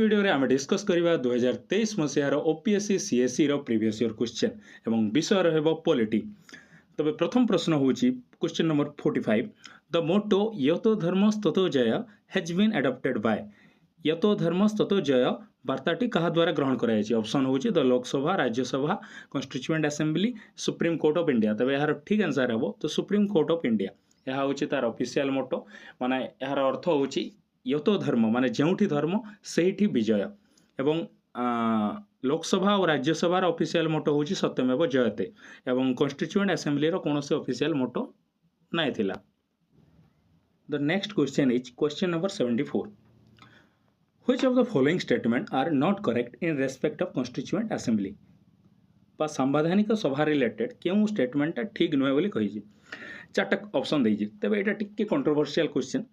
Video रे आम discuss करवा 2023 मसीहार ओपीएससी सीएससी रो प्रीवियस ईयर क्वेश्चन एवं विषय रहबो पॉलिटी। तबे प्रथम प्रश्न होची क्वेश्चन नंबर 45। द मोटो यतो धर्म ततो जय हैज बीन एडॉप्टेड बाय। यतो धर्म ततो जय वार्ताटी कहा द्वारा ग्रहण कराई। ऑप्शन होची the Lok Sabha, Rajya Sabha, constituent assembly, supreme court of India. तबे यार ठीक आंसर हेबो तो सुप्रीम कोर्ट ऑफ इंडिया। यह होची तार ऑफिशियल मोटो माने यार अर्थ होची यतो धर्म माने जेउठी धर्म सेठी विजय। एवं लोकसभा और राज्यसभा ऑफिशियल मोटो होची सत्यमेव जयते। एवं कॉन्स्टिट्यूएंट असेंबली रो कोनोसी ऑफिशियल मोटो नाइ थिला। The next question is question number 74। Which of the following statement are not correct in respect of constituent assembly. बा संवैधानिक सभा रिलेटेड क्यों स्टेटमेंट ठीक नुहे बोली कही। चारटा ऑप्शन देइछि। तबे एटा टिके कंट्रोवर्शियल क्वेश्चन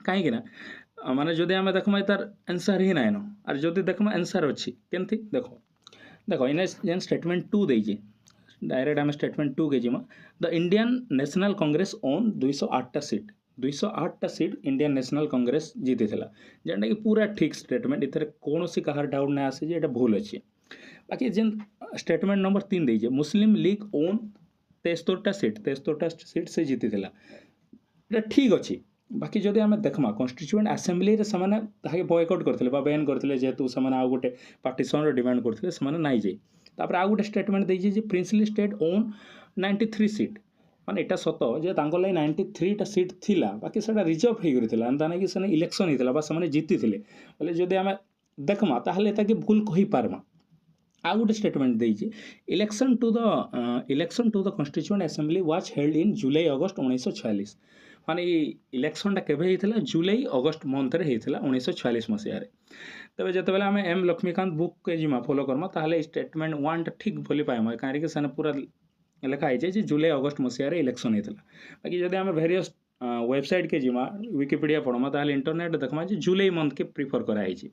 कहीं माने जदि आम देखमा तार आंसर ही नाइन आर जदि देखमा आंसर अच्छी केमती देखो देखो इन जेन स्टेटमेंट 2 देइछि डायरेक्ट आम स्टेटमेंट 2 के जिमा the Indian national Congress own 208 seat 208 seat Indian national Congress जीती जेनटा कि पूरा ठीक स्टेटमेंट इधर कौन सी कहार डाउट ना आसे जे एटा भूल अच्छे। बाकी जेन स्टेटमेंट नंबर 3 देइछि मुस्लिम लीग ओन 73 सीट से जीती एटा ठीक अच्छी। बाकी जदि आम देखमा कॉन्स्टिट्यूएंट असेंबली रे समाने ताके बॉयकॉट करथिले बा बैन करथिले जेतु समाने आ गोटे पार्टीशन रो डिमांड करथिले समाने नाइ जाई। तापर आ गोटे स्टेटमेंट देइछि जे प्रिंसली स्टेट ओन 93 सीट माने एटा सत जे तांको लाई 93 टा सीट थिला बाकी सेटा रिजर्व हे करथिला अंता नै कि सने इलेक्शन हितला बा समाने जीतिथिले बोले जदि आम देखमा ताहले ताके भूल कहि पारमा। आ गोटे स्टेटमेंट देइछि election to the constituent assembly was held in July August 1946 माने इलेक्शन टा केबे हेइथिला जुलाई अगस्त मंथ रे हेइथिला 1946 मसिया रे। तबे जते बेला हमें एम लक्ष्मीकांत बुक के जिमा फॉलो करमा ताहले स्टेटमेंट 1 टा ठीक बोली पाएमा काहे कि सने पूरा लिखा है जे जुलाई अगस्त मसिया रे इलेक्शन हेइथिला। बाकी जदि हमें वेरियस वेबसाइट के जिमा विकिपीडिया पढमा ताहले इंटरनेट देखमा जे जुलाई मंथ के प्रिफर करा हिची।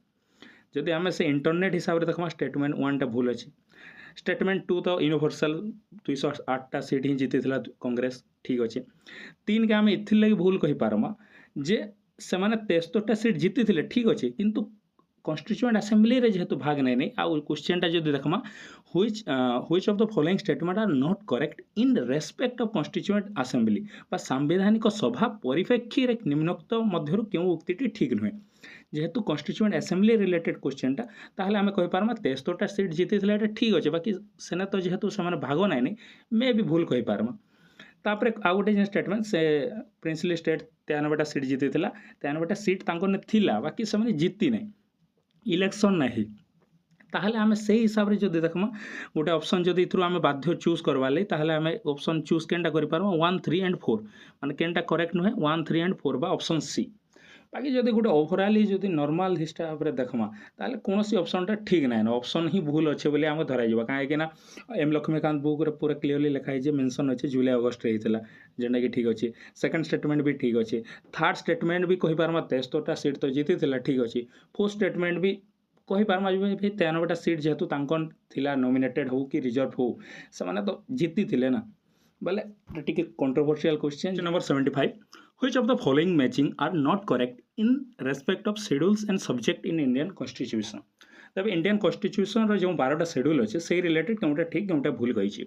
जदि हमें से इंटरनेट हिसाब रे देखमा स्टेटमेंट 1 टा भूल अछि। स्टेटमेंट 2 तो यूनिवर्सल 208 टा सीट ही जीती थिला कांग्रेस ठीक अच्छे। 3 के आम इथिर लगी भूल कहि पारमा जे से माने 73 टा सीट जीती थिले ठीक अच्छे किंतु कॉन्स्टिट्यूएंट असेंबली रे जेहेतु भाग नै नै आ क्वेश्चन टा जदि देखमा which of the following statement are not correct in respect of constituent assembly बा संवैधानिक सभा परिप्रेक्षी रे निम्नोक्त मध्यरु केउ उक्तिटी ठीक नुहे। जेहेतु कॉन्स्टिट्यूएंट असेंबली रिलेटेड क्वेश्चन टा ताहले आमे कहि पारमा 73 टा सीट जीती थिले एटा ठीक अच्छे बाकी सेना तो जेहेतु से भाग नै नै मे भी भूल कहि पारमा। तापरे आ गोटे जे स्टेटमेंट से प्रिंसली स्टेट 93 टा सीट जीती थिला 93 टा सीट तांको ने थिला बाकी से माने जीती नै इलेक्शन नाही ताहले आमे सेही हिसाब रे जदि देखमा गोटे ऑप्शन जदि इथरु आमे बाध्य चूज करवा ले ताहले आमे ऑप्शन चूज केनटा करि पारमा 1 3 एंड 4 माने केनटा करेक्ट नुहे 1 3 एंड 4 बा ऑप्शन सी। बाकी जदि गोटे ओवरऑल जदि नॉर्मल हिसाब रे देखमा ताहले कोनोसी ऑप्शन टा ठीक नै न ऑप्शन ही भूल अच्छे बोली आमे धराई जबा काहे कि ना एम लक्ष्मीकांत बुक रे पूरा क्लियरली लिखा है जे मेंशन अच्छे जुलाई अगस्त रे हितला जेना कि ठीक अच्छे। सेकंड स्टेटमेंट भी ठीक अच्छे। थर्ड स्टेटमेंट भी कहि पारमा 73 टा सीट तो जीती थिला ठीक अच्छे। फोर्थ स्टेटमेंट भी कहि पारमा जे 93 टा सीट जेहेतु तांकन थिला नॉमिनेटेड हो कि रिजर्व हो से माने तो जीती थिले ना बोले टिके controversial question number 75। Which of the following matching are not correct in respect of schedules and subject in Indian Constitution. तबे इंडियन कॉन्स्टिट्यूशन रो जो 12 टा शेड्यूल अछि से रिलेटेड केउटा ठीक केउटा भूल कहिछि।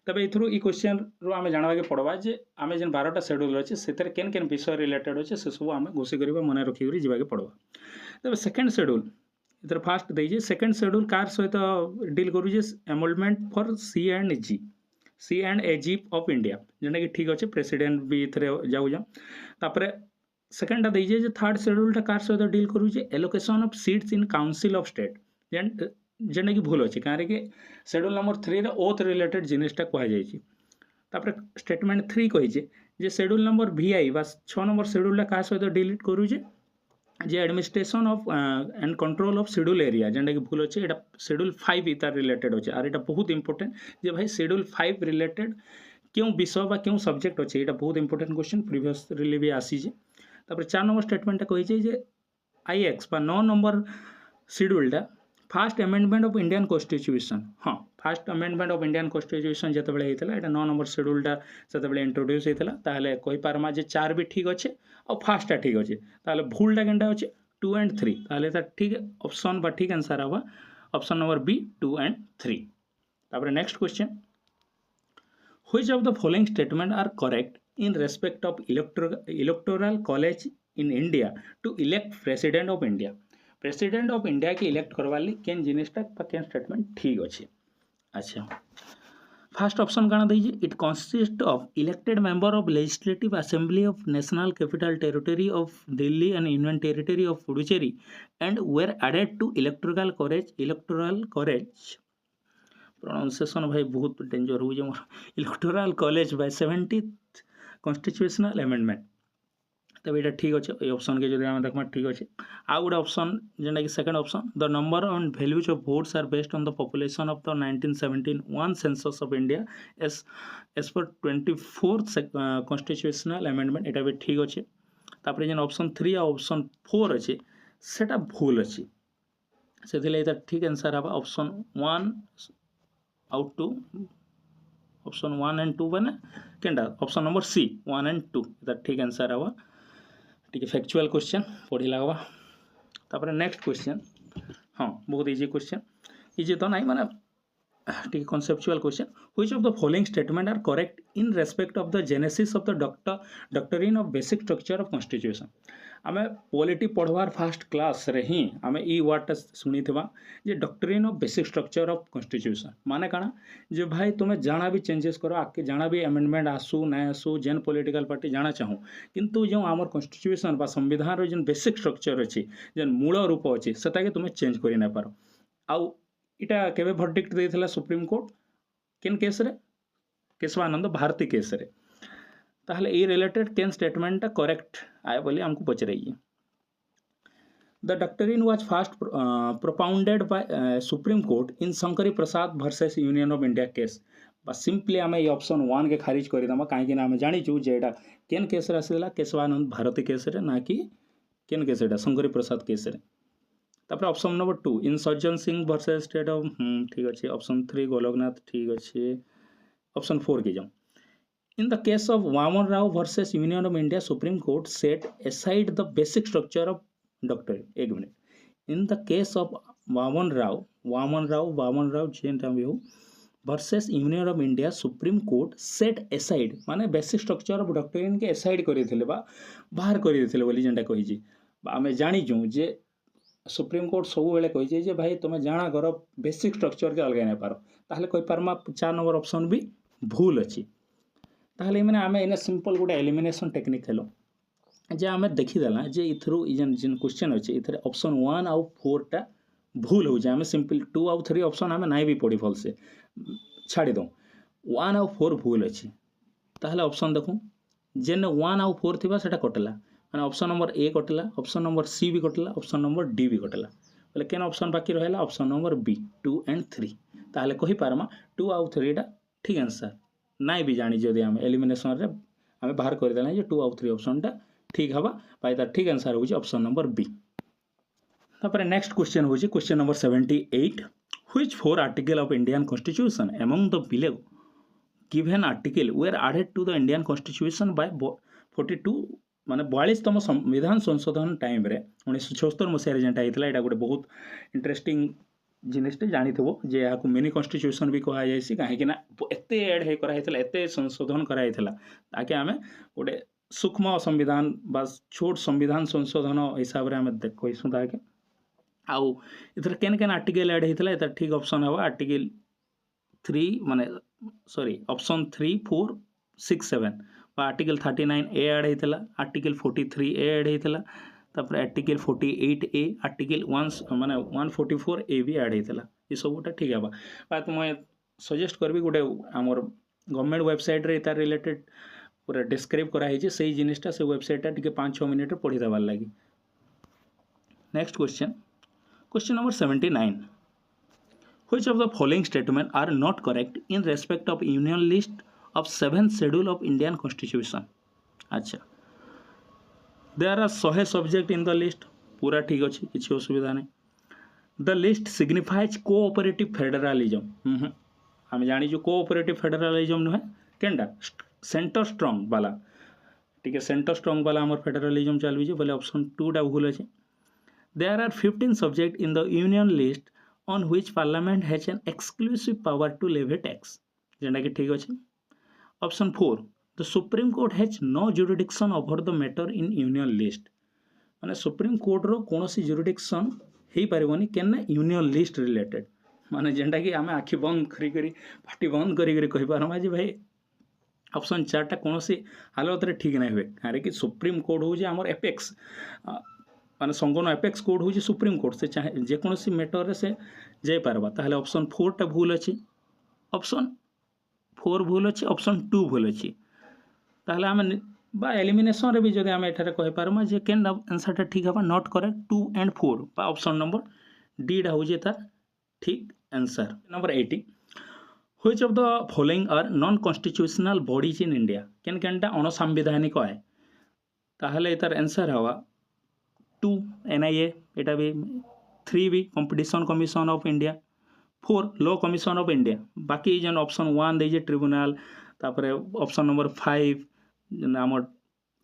तबे इथरो ई क्वेश्चन रो आमे जानबा के पड़बा जे आमे जेन 12 टा शेड्यूल अछि सेतर केन केन विषय रिलेटेड अछि से सब आमे घोषि करबा मने रखि करी जिबा के पड़बा। तबे सेकंड शेड्यूल इधर फास्ट देइजे सेकंड शेड्यूल कार सहित डील करू जे emolument for C and A G of India जेना कि ठीक अच्छे प्रेसिडेंट भी इथरे जाऊ जा। तापरे सेकंड देइजे जे थर्ड शेड्यूल टा कार सहित डील करू जे allocation of seats in council of state जेना कि भूल अच्छे काहे कि शेड्यूल नंबर 3 रे ओथ रिलेटेड जिनिसटा कहा जायछि। तापरे स्टेटमेंट 3 कहि जे शेड्यूल नंबर VI बा 6 नंबर शेड्यूल टा कार सहित डील करू जे administration of and control of schedule area जेनटा कि भूल अच्छे एटा शेड्यूल 5 इतार रिलेटेड अच्छे और एटा बहुत इंपोर्टेंट जे भाई शेड्यूल 5 रिलेटेड क्यों विषय बा क्यों सब्जेक्ट अच्छे एटा बहुत इंपोर्टेंट क्वेश्चन प्रीवियस रिले भी आसी जे। तापर 4 नंबर स्टेटमेंट टा कहि जे IX बा 9 नंबर शेड्यूल टा first amendment of Indian constitution हाँ first amendment of Indian constitution जते बेले हेतला एटा 9 नंबर शेड्यूल टा सेते बेले इंट्रोड्यूस हेतला ताहले कहि पारमा जे 4 भी ठीक अच्छे और फर्स्ट टा ठीक अच्छे ताहले भूल टा केनटा अच्छे 2 एंड 3 ताहले ता ठीक ऑप्शन बा ठीक आंसर हवा ऑप्शन नंबर बी 2 एंड 3। तापर next question, which of the following statement are correct in respect of electoral college in India to elect president of India? President of India के elect करवाली केन जिनिसटा केन statement ठीक अच्छे। अच्छा फर्स्ट ऑप्शन काना दीजिए, it consist of elected member of legislative assembly of national capital territory of Delhi and union territory of Puducherry and were added to electoral college pronunciation भाई बहुत डेंजर हो मोर electoral college by 70th constitutional amendment. तब ये ठीक अच्छे ये option के जो देखा ठीक अच्छे। आउ गोटे ऑप्शन जेनटा कि second option, the number and values of votes are based on the population of the 1971 census of India as per 24th constitutional amendment एटा भी ठीक अच्छे। तापर जेन ऑप्शन 3 और ऑप्शन 4 अच्छे सेटा भूल अच्छे से ठीक आंसर हवा ऑप्शन 1 आउ 2 ऑप्शन 1 एंड 2 बने केनटा ऑप्शन नंबर सी 1 एंड 2 ठीक आंसर हवा। ठीक फैक्चुअल क्वेश्चन पढ़ी लगवा। तापर नेक्स्ट क्वेश्चन, हाँ बहुत इजी क्वेश्चन, इजी तो नहीं माने ठीक conceptual question, which of the following statement are correct in respect of the genesis of the doctrine of basic structure of constitution. आम पॉलिटी पढ़वार फास्ट क्लास रे ही आम ई वर्डटा शुणी जे doctrine of basic structure of constitution माने काना जे भाई तुम्हें जाना भी चेंजेस करो आके जाना भी अमेंडमेंट आसू ना आसू जेन पॉलिटिकल पार्टी जाना चाहूँ किंतु जो आमर कॉन्स्टिट्यूशन बा संविधान जेन बेसिक स्ट्रक्चर अच्छी जेन मूल रूप अच्छी सेटाके तुम्हें चेंज कर ना पार। आउ इटा केबे वर्डिक्ट देथिला सुप्रीम कोर्ट केन केस रे केशवानंद भारती केस रे। ताहले ए रिलेटेड केन स्टेटमेंट करेक्ट आए बोली हमको पचराइए। The doctrine was first propounded by supreme court in Shankari Prasad versus union of India case. बस सिंपली आम ये ऑप्शन 1 के खारिज करदमा कहीं आम जाचु जे एटा केन केस रे आसला केशवानंद भारती केस रे ना कि केन केस एटा शंकरी प्रसाद केस रे। तापर option number 2 insertion Singh versus state of ठीक अच्छे। ऑप्शन 3 गोलकनाथ ठीक अच्छे। ऑप्शन 4 की जाऊँ, in the case of Vaman Rao versus Union of India, Supreme Court set aside the basic structure of doctrine. एक minute, in the case of Vaman Rao जेनटा भी हो versus Union of India, Supreme Court set aside माने basic structure of doctrine के aside करी थिले बा बाहर करी थिले बोली जेनटा कही जी आमे जानी जो जे सुप्रीम कोर्ट सब बेले कही जे भाई तुम जाना कर बेसिक स्ट्रक्चर के अलग नहीं पार ताहले कहि पारमा 4 नंबर ऑप्शन भी भूल अच्छी। ताहले मैंने आम इन सिंपल गोटे एलिमिनेशन टेक्निक हेलो जे आम देखीदेला जे इथरू जेन क्वेश्चन अच्छे इधर ऑप्शन 1 आउ 4 टा भूल हो जाए आम सिंपल 2 आउ 3 ऑप्शन आम नहीं भी पढ़ी भल से छाड़ी दो 1 आउ 4 भूल अच्छी। ताहले ऑप्शन देखूँ जेन 1 आउ 4 थी सेटा कटला मैंने ऑप्शन नंबर ए कटला ऑप्शन नंबर सी भी कटला ऑप्शन नंबर डी भी कटला बोले केन ऑप्शन बाकी रहा ऑप्शन नंबर बी 2 एंड 3। ताहले कहि पारमा 2 आउ 3 टा ठीक आंसर नाई भी जानी जदि आम एलिमिनेशन रे आम बाहर करदेला जे 2 आउ 3 ऑप्शन टा ठीक हवा भाई तार ठीक आंसर हो ऑप्शन नंबर बी। तापर नेक्स्ट क्वेश्चन हो question number 78, which 4 article of Indian Constitution among the below given article were added to the Indian Constitution by 42 माने 42तम संविधान संशोधन टाइम रे 1976 मसीह जेनटा होता है गोटे बहुत इंटरेस्टिंग जिनिसटे जानिथबो जे यहाँ मिनी कॉन्स्टिट्यूशन भी कहा जायसी कहीं एते एड हे कराइथला एते संशोधन कराइथला ताकि आमे गोटे सूक्ष्म संविधान बा छोट संविधान संशोधन हिसाब रे आमे कहिसु ताके। आउ इधर केन केन आर्टिकल एड हेतला एता ठीक ऑप्शन हवा आर्टिकल 3 माने सॉरी ऑप्शन 3 4 6 7 आर्टिकल 39 ए एड हेतला आर्टिकल 43 ए एड हेतला तापर आर्टिकल 48 ए आर्टिकल 1 माने 144 ए भी एड हेतला ये सब गोटा ठीक हवा। बात मैं सजेस्ट करबी गोटे आमर गवर्नमेंट वेबसाइट रे तार रिलेटेड पूरा डिस्क्राइब करा है से जिनिसटा से वेबसाइटा टिके 5-6 मिनट पढ़ी देवार लगी। Next question number 79, which of the following statement are not correct in respect of union list of 7th schedule of Indian constitution. अच्छा there are 100 subject in the list पूरा ठीक अच्छे किसी असुविधा नहीं। The list signifies cooperative federalism आम जानी cooperative federalism नुहे केनटा सेंटर स्ट्रंग वाला ठीक है सेंटर स्ट्रंग वाला आमर फेडरलिज्म चलुचे बोले ऑप्शन 2 टा भूल अच्छे। There are 15 subjects in the union list on which parliament has an exclusive power to levy tax. जेंटा कि ठीक अच्छे. Option 4. The Supreme Court has no jurisdiction over the matter in union list. माने supreme court रो कोनोसी jurisdiction हेई परिबोनी केना union list related. माने जेंटा कि आमे आखि बंद करी करी पार्टी बंद करी करी कहि पारमा जे भाई ऑप्शन 4 टा कोनोसी हालत रे ठीक नै हुए. कारे कि सुप्रीम कोर्ट हो जे हमर एपेक्स माने संगनो एपेक्स कोर्ट हो जे सुप्रीम कोर्ट से चाहे जे कोनोसी मैटर रे से जाय पारबा. ताहले ऑप्शन 4 टा भूल अछि. ऑप्शन 4 भूल अछि. ऑप्शन 2 भूल अछि. ताहले आमे बा एलिमिनेशन रे भी जदि आमे एठारे कहि पारमा जे केन आंसर टा ठीक हबा नॉट करेक्ट 2 एंड 4 बा ऑप्शन नंबर डी टा हो जे तार ठीक answer. Number 80. Which of the following are non-constitutional bodies in India? केन केनटा अणसंवैधानिक है. ताहले इतार आंसर हवा 2 NIA एटा भी 3 भी competition commission of India 4 law commission of India. बाकी जन ऑप्शन 1 दे जे ट्रिब्यूनल तापर ऑप्शन नंबर 5 आम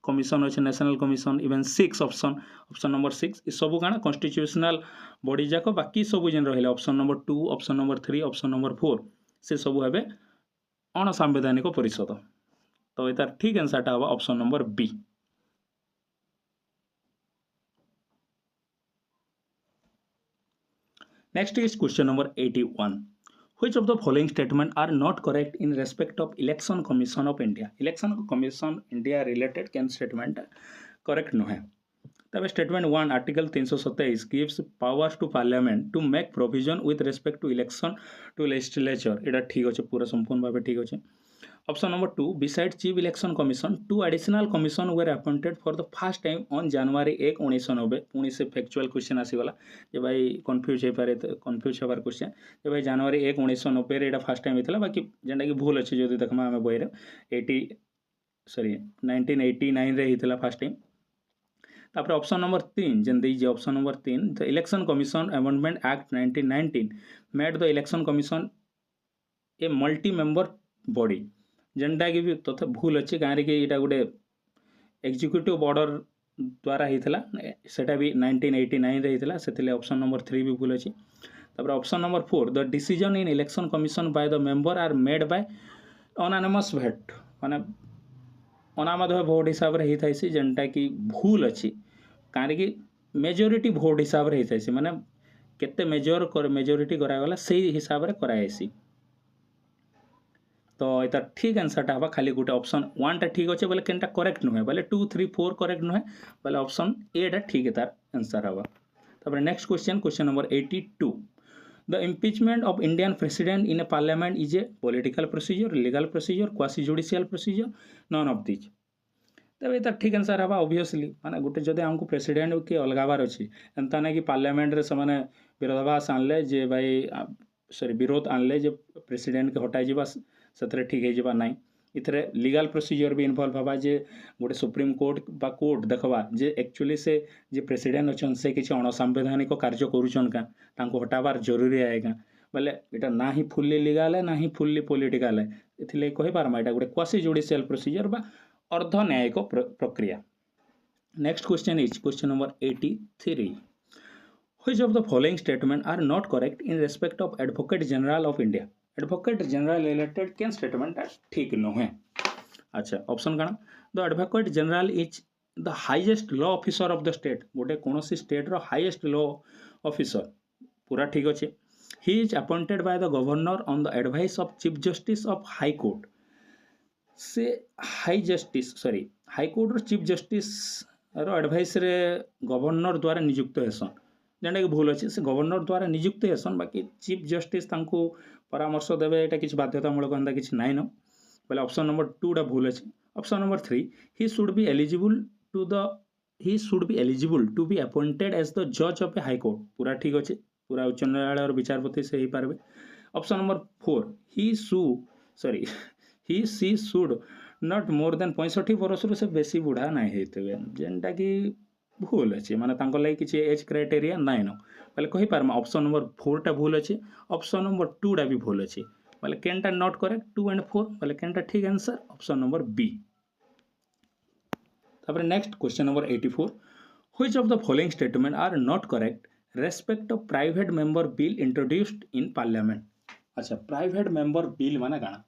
कमिशन अच्छे national commission even 6 option number 6 ये सब काना कॉन्स्टिट्यूशनल बॉडी जाक बाकी सब जेन रहिले option number 2 option number 3 option number 4 से सब हेबे अणसंवैधानिक परिषद. तो इतार ठीक आंसर टा हवा option number B. Next is question number 81. Which of the following statement are not correct in respect of Election Commission of India? Election Commission India related can statement correct no है. तब statement 1 article 327 gives powers to parliament to make provision with respect to election to legislature. एटा ठीक अच्छे पूरा संपूर्ण भाव ठीक अच्छे. Option number 2. Besides Chief Election Commission, 2 additional commission were appointed for the first time on January 1, 1990. पुणी से factual question आसीगला जे भाई कन्फ्यूज हो पारे कन्फ्यूज होबार क्वेश्चन जे भाई जनवरी 1, 1990 रे एटा फर्स्ट टाइम होता. बाकी जेनटा कि भूल अच्छे जो देखमा आम बही 1989 रे होता फर्स्ट टाइम. तापर ऑप्शन नंबर 3 जेन the option number 3 the election commission amendment act 1919 made the election commission a multi member body. जेनटा कि भी तथा भूल अच्छे कहीं कि यहाँ गोटे एग्जीक्यूटिव ऑर्डर द्वारा होता सेटा भी 1989 रे होता से ऑप्शन नंबर 3 भी भूल अच्छे. तापर option number 4 the decision in election commission by the member are made by unanimous भोट माने अनामत भोट हिसाब से होता है जेनटा कि भूल अच्छी कहीं कि मेजोरिटी भोट हिसाब से होता है माने केते मेजोरिटी करागला से हिसाब से कराएसी. तो ये ठीक आंसर टा हवा खाली गोटे ऑप्शन 1 टा ठीक अच्छे बोले केनटा करेक्ट नुहे बोले 2 3 4 करेक्ट नुहे बोले ऑप्शन ए टा ठीक है तार आंसर हवा. तापर next question number 82. The impeachment of Indian president in A parliament is a political procedure legal procedure quasi judicial procedure none of this. तब ये ठीक आंसर हवा ऑब्वियसली माने गोटे जदि हमको प्रेसिडेंट के अलगावार अच्छी एंता ना कि पार्लियामेंट रे से विरोधाभास आनले जे भाई सॉरी विरोध आनले जे प्रेसिडेंट के हटाई जावा से ठीक है ना. इतरे लीगल प्रोसीजर भी इनवॉल्व हवा जे गोटे सुप्रीम कोर्ट बा कोर्ट देखवा जे एक्चुअली से जे प्रेसिडेंट अच्छन से किसी अणसंवैधानिक कार्य करुचन का तांको हटाबार जरूरी है क्या बोले यहाँ ना ही फुल्ली लीगल है ना ही फुल्ली पॉलिटिकल है. इसलिए कही पारमा यहाँ गोटे क्वासी जुडिशियल प्रोसीजर बा अर्ध न्यायिक प्रक्रिया. Next question is question number 83. Which of the following statement are not correct in respect of Advocate General of India? Advocate general related केन स्टेटमेंट ठीक न है. अच्छा ऑप्शन काना the advocate general is the highest law officer of the state. गोटे कौन state रो highest law officer पूरा ठीक अच्छे. He is appointed by the governor on the advice of chief justice of high court. से high justice sorry high court रो chief justice रो advice रे गवर्नर द्वारा नियुक्त हेसन जेनटा कि भूल अच्छे से गवर्नर द्वारा नियुक्त हेसन. बाकी चीफ जस्टिस तांको परामर्श देवे यहाँ किसी बाध्यतामूलक एंता किसी नाइन बोले ऑप्शन नंबर 2 टा भूल अच्छे. Option number 3 he should be eligible to be appointed as the जज ऑफ ए हाई कोर्ट. पूरा ठीक अच्छे पूरा उच्च न्यायालय और विचारपति से ही पारे. Option number 4 he she should not more than 65 वर्ष से बेसी बुढ़ा नहीं होते जेनटा कि भूल अच्छे माने तांको लागि किसी एज क्राइटेरिया नाइन बोले कही पारमा ऑप्शन नंबर 4 टा भूल अच्छे ऑप्शन नंबर 2 टा भी भूल अच्छे बोले केनटा नॉट करेक्ट 2 एंड 4 बोले केनटा ठीक आंसर ऑप्शन नंबर बी. तापर next question number 84. Which of the following statement are not correct respect of private member bill introduced in parliament. अच्छा प्राइवेट मेंबर बिल माने काना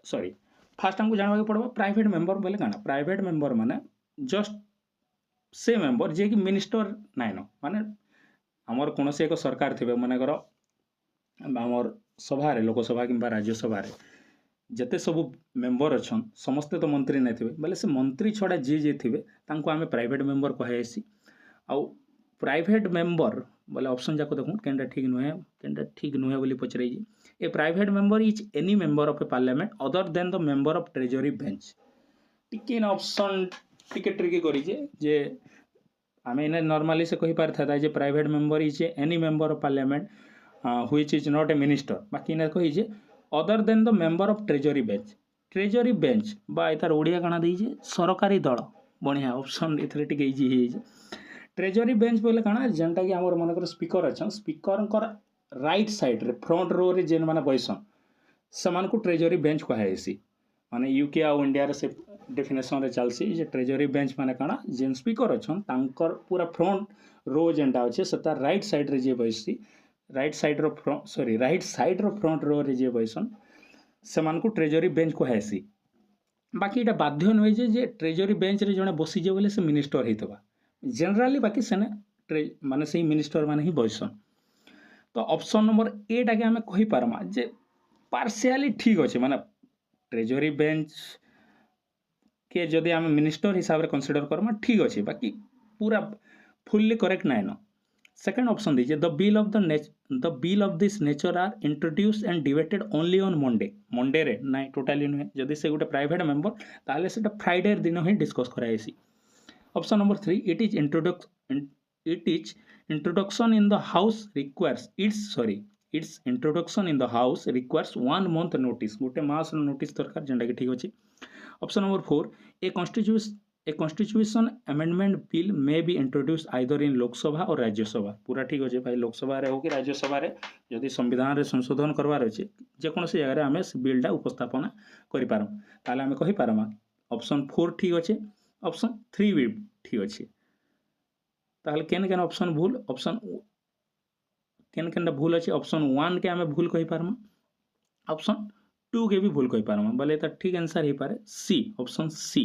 सॉरी फास्ट हमको जानवा पड़वा private member बोले काना प्राइवेट मेंबर माने just say member जे कि minister nine माने आमर कौन एक सरकार थे मनकर आमर सभारे लोकसभा कि राज्यसभा जिते सब मेंबर अच्छा समस्ते तो मंत्री नहीं थे बोले से मंत्री छड़ा जी थे आम प्राइवेट मेंबर कहुसी आउ प्राइवेट मेंबर बोले ऑप्शन जाक देखूँ केनटा ठीक नुहे बोली पचरे a private member is any member of a parliament other than the member of treasury bench टिके ऑप्शन टिके ट्रिकी करी जे आम इन नॉर्मली से कही पार था जे private member is any member of parliament which is not a minister बाकी इन कही other than the member of treasury bench बा तार ओडिया काना दीजिए सरकारी दल बढ़िया ऑप्शन इथरे टिके इजी है ट्रेजरी बेंच बोले काना जेनटा कि हमर मनकर स्पीकर अच्छा स्पीकर राइट साइड रे फ्रंट रो रे जेन माने बैसन समान को ट्रेजरी बेंच कहासी माने यूके आ इंडिया रे से डेफिनेशन रे चलसी जे ट्रेजरी बेंच माने काना जेन स्पीकर अच्छा तांकर पूरा फ्रंट रो जेनटा अच्छे से राइट साइड रे जे बैसी राइट साइड रो फ्रंट रो रे जे बैसन समान को ट्रेजरी बेंच कहासी बाकी इटा बाध्य नुहे जे ट्रेजरी बेंच रे जने बसीजे बोले से मिनिस्टर होइतबा जनरली बाकी सेने माने से मिनिस्टर माने ही बैसन तो ऑप्शन नंबर ए टाके आमे कहि पारमा जे पार्शियली ठीक अच्छे माने ट्रेजरी बेंच के जदि आम मिनिस्टर हिसाब से कनसिडर करमा ठीक अच्छे बाकी पूरा फुल्ली करेक्ट नाइन सेकेंड ऑप्शन दीजिए the bill of this nature are introduce and debated only on Monday रे ना टोटाली नुहे जदि से गोटे प्राइवेट मेंबर ताले से फ्राइडे दिन ही डिस्कस कराइसी option number 3 it is introduction in the house requires its introduction in the house requires 1 month notice गोटे मास नोटिस दरकार जेनटा कि ठीक अच्छे option number 4 a constitution amendment bill may be introduce either in Lok Sabha और राज्यसभा पूरा ठीक अच्छे भाई लोकसभा रे हो कि राज्यसभा रे जदि संविधान रे संशोधन करवार अच्छे जेकोसी जगह आम बिलटा उपस्थापना करें ताले आम कही पारमा ऑप्शन 4 ठीक अच्छे ऑप्शन 3 भी ठीक अच्छे ताहले केन ऑप्शन भूल ऑप्शन केन भूल अच्छे ऑप्शन 1 के आम भूल कही पारमा ऑप्शन 2 के भी भूल कही पारमा बोले तो ठीक आंसर हो पारे सी ऑप्शन सी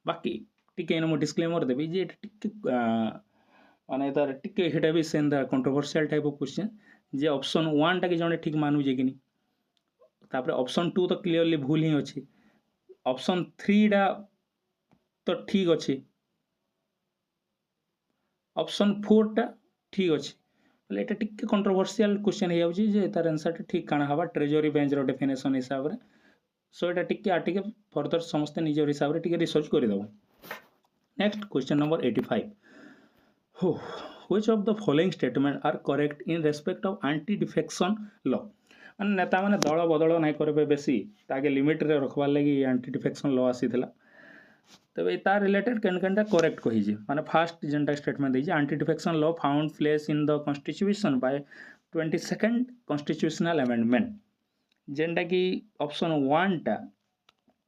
बाकी टिके मु डिस्क्लेमर देवी जे टिके माने तार टिके हेटा भी Sen the controversial type of question J option 1 टा के जने ठीक मानु जे कि तापर ऑप्शन 2 तो क्लियरली भूल ही अच्छे ऑप्शन 3 टा तो ठीक अच्छे ऑप्शन 4 टा ठीक अच्छे बोले एटा टिके कंट्रोवर्शियल क्वेश्चन हो जाउची जे तार आंसर ठीक काना हवा ट्रेजरी बेंच रो डेफिनेशन हिसाब रे सो एटा टिके फर्दर समस्त निज हिसाब रे टिके रिसर्च कर दबो next question number 85 which of the following statement are correct in respect of anti defection law माने नेता माने दल बदल नहीं करबे बेसी ताके लिमिट रे रखबार लगी एंटी डिफेक्शन लॉ आसीथिला तबे तार रिलेटेड केनटा करेक्ट कहिजे माने फर्स्ट जेनटा स्टेटमेंट दीजिए anti defection law found place in the constitution by 22nd constitutional amendment जेनटा कि ऑप्शन 1 टा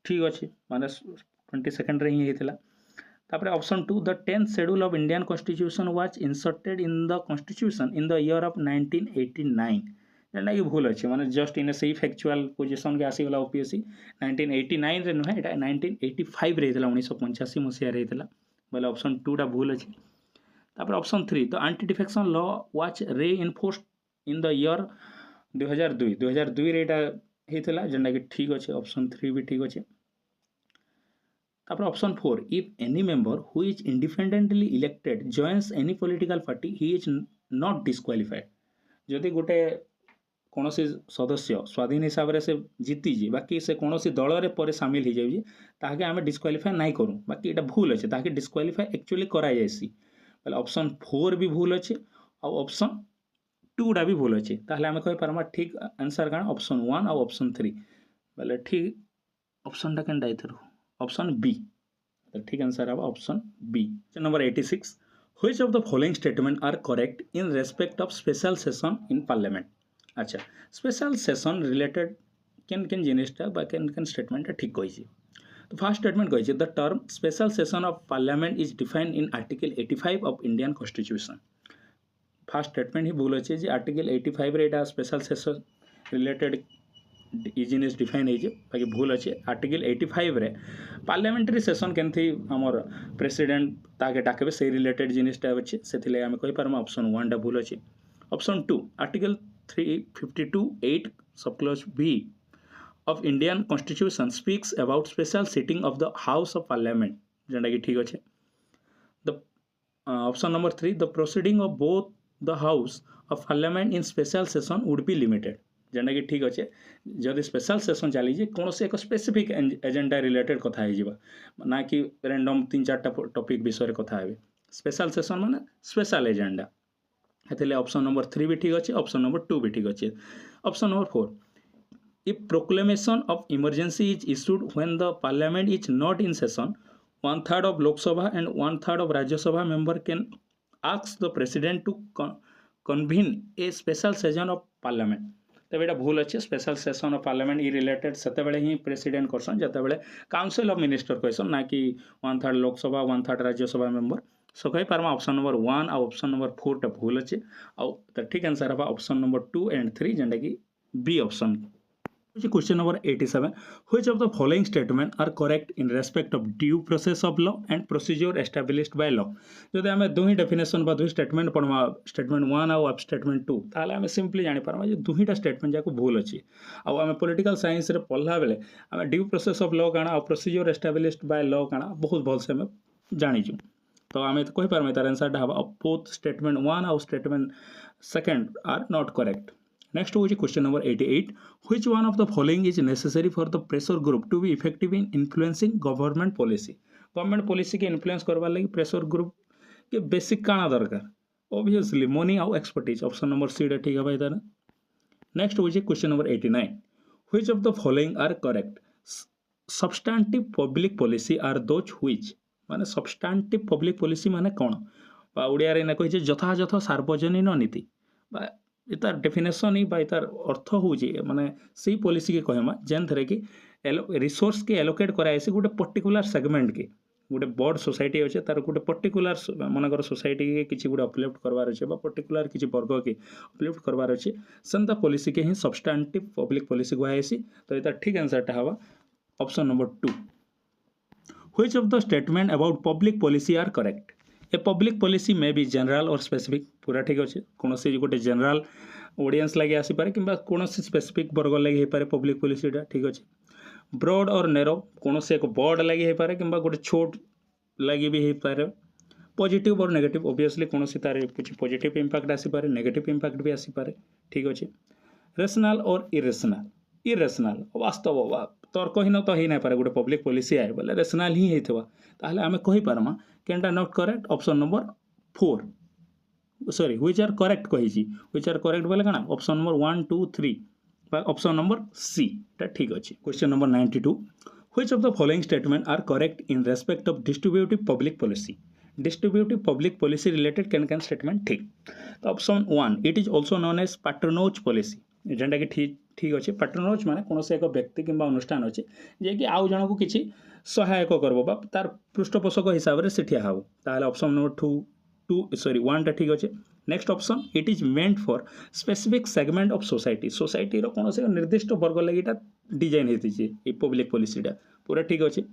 ठीक अच्छे माने 22nd रे ही हेतिला तापरे option 2 the 10th schedule of Indian constitution was inserted in the constitution in the year of 1989 जेनटा कि भूल अच्छे माने जस्ट इन सही फैक्चुअल पोजीशन के आसीगला ओपीएससी 1989 रे नुहे एटा 1985 रे हेतिला 1985 मसिया रे हेतिला बोले ऑप्शन 2 टा भूल अच्छे तापर option 3 the anti defection law was रे इनफोर्स्ड इन द ईयर 2002 रे एटा हेतिला जेनटा कि ठीक अच्छे ऑप्शन 3 भी ठीक अच्छे तापर option 4 if any member who is independently elected joins any political party he is not disqualified जदि गोटे कौन सदस्य स्वाधीन हिसाब से जीति बाकी से कौन दल रे पर सामिल हो जाए ताके आम डिस्क्वालिफाई नहीं करूँ बाकी यहाँ भूल अच्छे ताकि डिस्क्वालिफाई एक्चुअली कराइसी बोले ऑप्शन 4 भी भूल अच्छे और ऑप्शन 2 टा भी भूल अच्छे ताहले आम कहि पारमा ठीक आंसर काना ऑप्शन 1 और ऑप्शन 3 बोले ठीक ऑप्शन टा केनटा इथरो ऑप्शन बी ठीक आंसर हम option B number 86 which of the following statement are correct in respect of special session in parliament अच्छा स्पेशल सेशन रिलेटेड केन जिनिसटा केन स्टेटमेंट ठीक कही तो फास्ट स्टेटमेंट कही the term special session of parliament is defined in article 85 of Indian constitution first statement ही भूल अच्छे आर्टिकल 85 रे एटा special session related easiness define है बाकी भूल अच्छे आर्टिकल 85 रे पार्लियामेंटारी सेशन केमती आमर प्रेसिडेंट ताके डाके से रिलेटेड जिनिसटा अच्छे से आम कहीपर ऑप्शन 1 टा भूल अच्छे option 2 article 352(8) sub clause B of Indian Constitution speaks about special sitting of the House of Parliament जेंटा कि ठीक अच्छे the option number 3 the proceeding of both the House of Parliament in special session would be limited जेंटा कि ठीक अच्छे जदि special session चली कौन से एक स्पेसिफिक एजेंडा रिलेटेड कथा हो ना कि रैंडम 3-4टा टॉपिक विषय कथा हे स्पेशल सेशन माने स्पेशल एजेंडा हेतले ऑप्शन नंबर 3 भी ठीक अच्छे ऑप्शन नंबर 2 भी ठीक अच्छे option number 4 If proclamation of emergency is issued when the parliament is not in session, 1/3 of Lok Sabha and 1/3 of Rajya Sabha member can ask the president to convene a special session of parliament. तब यहाँ भूल अच्छे special session of parliament इ related से ही president करसन जिते council of minister कहसन ना कि 1/3 Lok Sabha 1/3 Rajya Sabha member so कही पार्मा ऑप्शन नंबर 1 और ऑप्शन नंबर 4 टा भूल अच्छे आउ ठीक आंसर है ऑप्शन नंबर 2 and 3 जेंटा कि B option Question number 87 which of the following statement are correct in respect of due process of law and procedure established by law जदि आम दुही डेफिनेशन बा दुही स्टेटमेंट पढ़वा स्टेटमेंट 1 और स्टेटमेंट 2 ताले आम सिंपली जानि पारमा जे दुहीटा स्टेटमेंट जाको भूल अछि आ आम पॉलिटिकल साइंस रे पढ़ला बेले आम ड्यू प्रोसेस ऑफ लॉ काना और प्रोसीजर एस्टाब्लिश्ड बाय लॉ काना बहुत भल से आम जानि छु तो आम कहि पारमा तार आंसर ढाबा बोथ स्टेटमेंट 1 और statement second are not correct Next is question number 88. Which one of the following is necessary for the pressure group to be effective in influencing government policy? Government policy के influence करवार लगी pressure group के basic काना दरकार? Obviously money और expertise. Option number C ठीक है भाई तारा. Next is question number 89. Which of the following are correct? Substantive public policy are those which माने substantive public policy माने कौन? ओडिया रे ना कहि यथायथ सार्वजनीन नीति तार डेफिनेशन ही बाय तार अर्थ हूँ माने से पॉलिसी के कहमा जेन थरे कि रिसोर्स के एलोकेट कराए गोटे पर्टिकुलर सेगमेंट के गोटे बड़ सोसाइटी अच्छे तार गोटे पर्टिकुलर मनकर सोसाइटी के किसी गोटे अपलिफ्ट करवार अच्छे पर्टिकुलर किसी वर्ग के अपलिफ्ट करवार अच्छे सेंता पॉलिसी के ही सब्सटेंटिव पब्लिक पॉलिसी कहुसी तो ये ठीक आंसरटा हवा option number 2 which of the statement about public policy are correct a public policy may be general और स्पेसिफिक पूरा ठीक अच्छे कौन से गोटे जनरल ऑडियंस लगे आसीपे कि कौन स्पेसिफिक वर्ग लगे पारे पब्लिक पॉलिसीटा ठीक अच्छे ब्रॉड और नैरो कौन से एक बर्ड लगे हो पारे कि गोटे छोट लगे भी हो पारे पॉजिटिव और नेगेटिव ऑब्वियसली कौन से तार कुछ पॉजिटिव इंपैक्ट आसीपे नेगेटिव इंपैक्ट भी आसीपे ठीक अच्छे रेशनल और इरेशनल वास्तव तर्क ही न तो ही ना पारे गोटे पब्लिक पॉलिसी आए बोले रेशनल ही होता ताहले आमे कहि पारमा केनटा not correct option number 4 sorry which are correct कहिची व्हिच आर करेक्ट बोले काना ऑप्शन नंबर 1 2 3 बा ऑप्शन नंबर सी ता ठीक अछि question number 92 which of the following statement are correct in respect of distributive public policy related कैन statement ठीक तो option 1 it is also known as patronage policy जेंटा कि ठीक अच्छे पैट्रोनोज माने कौन से एक व्यक्ति कि अनुष्ठान अच्छे जे कि आउ जन को किसी सहायक करबो तार पृष्ठपोषक हिसाब से ठिया हो ताहले ऑप्शन नंबर 1 टा ठीक अच्छे next option it is meant for specific segment of society रो कौन से निर्दिष्ट वर्ग लगी डिजाइन होती पब्लिक पॉलिसीटा पूरा ठीक अच्छे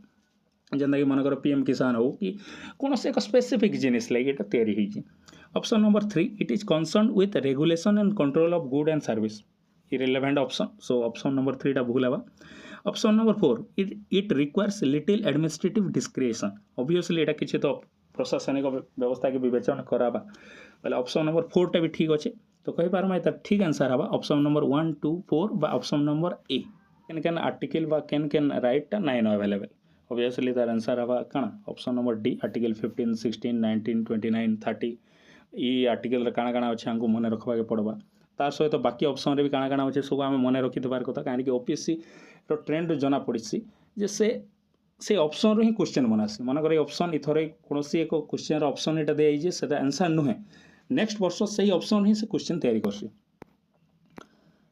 जेनता कि मनकर पीएम किसान हो कि कौन से एक स्पेसिफिक जिनिस लगी तैयारी होती option number 3 it is concern with regulation and control of good and service irrelevant option so option number 3 टा भूल हवा option number 4 it requires little administrative डिस्क्रिएशन obviously एटा किछि तो प्रशासनिक व्यवस्था के विवेचन कराबा पहले ऑप्शन नंबर 4 टा भी ठीक अच्छे तो कहि पारमा एता ठीक आंसर हवा ऑप्शन नंबर 1 2 4 बा option number A can article बा कैन राइट टा 9 अवेलेबल ऑब्वियसली तार आंसर हवा काना ऑप्शन नंबर डी आर्टिकल 15 16 19 29 30 ई आर्टिकल काना काना अच्छे हमको मन रखबा के पड़बा तार सहित तो बाकी ऑप्शन रे भी काना काना अच्छे सब आम मन रखिथबार कथा कहीं ओपीएससी रो ट्रेंड जना पड़ी जे से ऑप्शन रो ही क्वेश्चन बनासी मनकर ये ऑप्शन इथरे कौन एक क्वेश्चन ऑप्शन यहाँ दिखाई से आंसर नुहे नेक्स्ट वर्ष से ही ऑप्शन ही से क्वेश्चन तैयारी करसी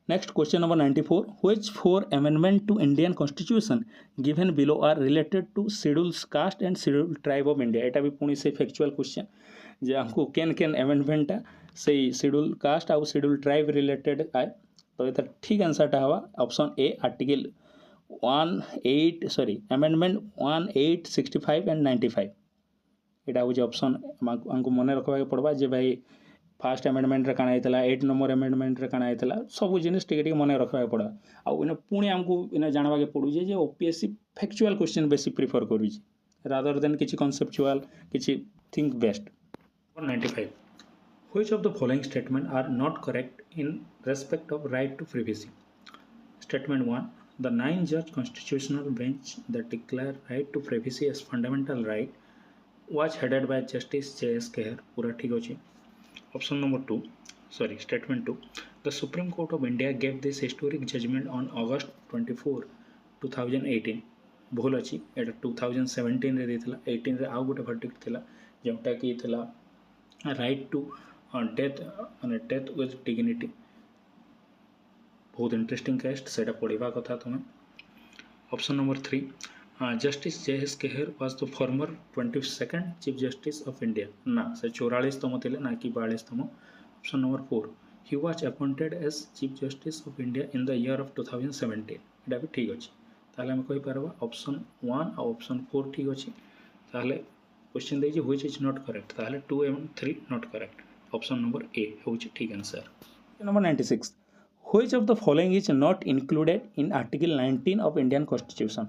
Next question number 94. Which four amendment to Indian Constitution given below are related to scheduled caste and scheduled tribe of India? एटा भी पुणी से फैक्चुअल क्वेश्चन जे हमको केन केन अमेंडमेंट से शेड्यूल कास्ट आउ शेड्यूल ट्राइब रिलेटेड आए तो ये ठीक आंसरटा हवा option A article 18 amendment 1865 and 95 एटा हूँ ऑप्शन हमको मन रखा पड़वा जे भाई फास्ट अमेंडमेंट काण होता 8 नंबर अमेंडमेंट काण होता सब जिनिस टिके मन रखा पड़ा आउ इन पुणी आमको इन जानवा के पड़ू जे ओपीएससी फैक्चुअल क्वेश्चन बेसी प्रिफर करूँ रादर देन किसी कनसेप्चुअल किसी think best 95. Which of the following statements are not correct in respect of right to privacy? Statement 1. The 9-judge constitutional bench that declared right to privacy as fundamental right was headed by Justice J.S. Keher. पूरा ठीक होची. Option number 2. Statement 2. The Supreme Court of India gave this historic judgment on August 24, 2018. भूल अच्छी एटा 2017 रे देथिला 18 रे आउ गोटे verdict थिला जोटा कि थिला राइट टू डेथ माने डेथ विथ डिग्निटी बहुत इंटरेस्टिंग केस से पढ़ा कथा तुम्हें option number 3 justice J S. Khehar was the former 22nd chief justice of India ना से 44तम थे ना कि 42तम option number 4 he was appointed as chief justice of India in the year of 2017 एटा भी ठीक अच्छे ताहले हम कहि पारबा ऑप्शन 1 और ऑप्शन 4 ठीक अच्छे ताहले क्वेश्चन देखिए व्हिच इज नॉट करेक्ट ताहले 2 एवं 3 नॉट करेक्ट ऑप्शन नंबर ए होची ठीक answer number 96 which of the following is not included in article 19 of Indian constitution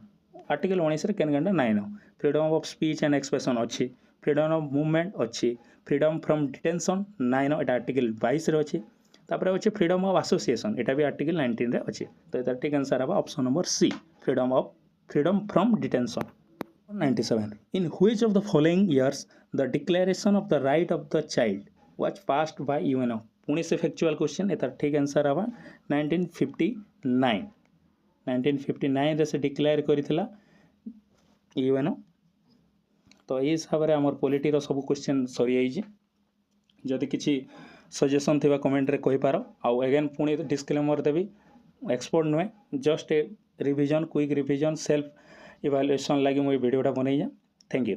article 19 रे केन गंडा 9 freedom of speech and expression अच्छी फ्रीडम ऑफ मूवमेंट अच्छी freedom from detention 9 Etah article 22 रे अच्छी तापर अच्छे फ्रीडम ऑफ एसोसिएशन एटा भी article 19 रे अच्छी तो एटा ठीक आंसर हबा option number C freedom from detention 97. In which of the following years the Declaration of the Right of the Child was passed by UNO? Pune से फैक्चुअल क्वेश्चन एतार ठीक आंसर हवा 1959 रे से डिक्लेयर करिथिला UNO तो ये हिसाब रे हमर पॉलिटी रो सब क्वेश्चन सरी जाइए जदि किछि सजेशन थिबा कमेंट रे कहि पारो आउ अगेन पुणे डिस्क्लेमर देबी एक्सपर्ट नुहे just a revision quick revision self evaluation लगी मुझे वीडियोटा बनई थैंक यू।